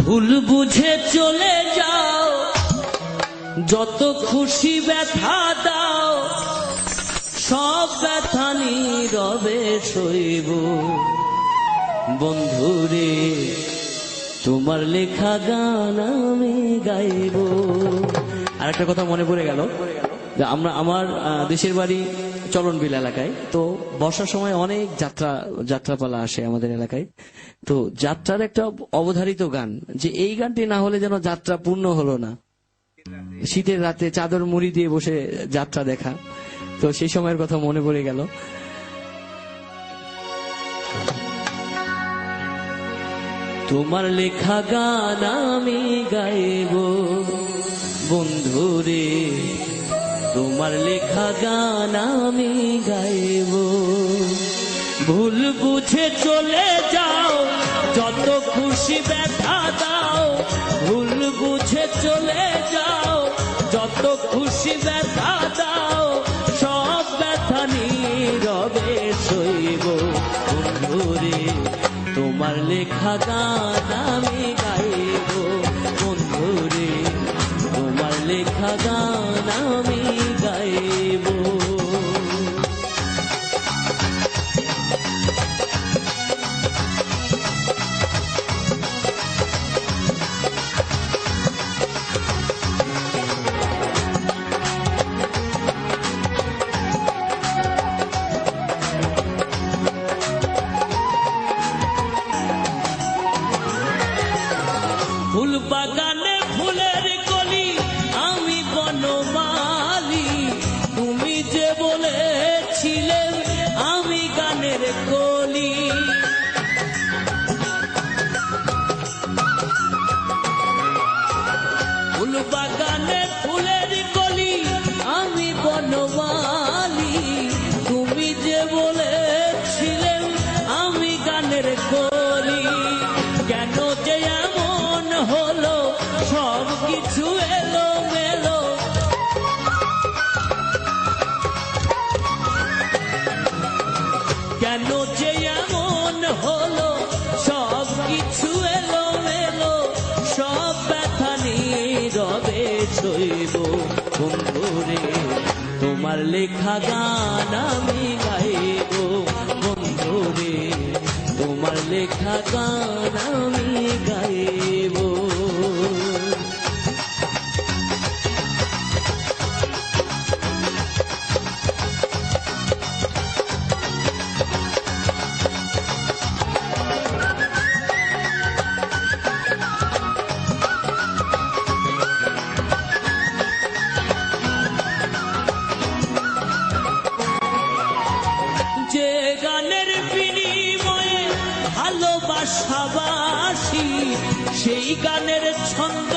ভুল বুঝে চলে যাও, যত খুশি ব্যথা দাও, সব ব্যথা নীরবে সইব। বন্ধুরে তোমার লেখা গান আমি গাইব। আর একটা কথা মনে পড়ে গেল, আমার দেশের বাড়ি চলনবিল এলাকায়। তো বর্ষার সময় অনেক যাত্রাপালা আসে আমাদের এলাকায়। তো যাত্রার একটা অবধারিত গান, যে এই গানটি না হলে যেন যাত্রা পূর্ণ হলো না। শীতের রাতে চাদর মুড়ি দিয়ে বসে যাত্রা দেখা। তো সেই সময়ের কথা মনে পড়ে গেল। তোমার লেখা গান আমি গাইব, বন্ধুরে তোমার লেখা গান আমি গাইব। ভুল বুঝে চলে যাও, যত খুশি ব্যথা দাও, ভুল বুঝে চলে যাও, যত খুশি ব্যথা দাও, সব ব্যথা নীরবে সইব। বন্ধুরে তোমার লেখা গান আমি গাইব, বন্ধুরে তোমার লেখা গান আমি গাইব। ফুল বাগানে ফুলের কলি, আমি বনমালী, তুমি যে বলেছিলে আমি গানের কলি। ফুল বাগানে ফুলের কলি, আমি বনমালী, তুমি যে বলেছিলে আমি গানের কলি। কেন যে এমন হলো, সব কিছু এলো মেলো, কেন যে এমন হলো, সব কিছু এলো মেলো, সব ব্যথা নীরবে সইব। বন্ধুরে তোমার লেখা গান আমি গাইব, বন্ধুরে তোমার লেখা গান আমি গাইব। যে গানের বিনিময়ে ভালোবাসাবাসি, সেই গানের ছন্দ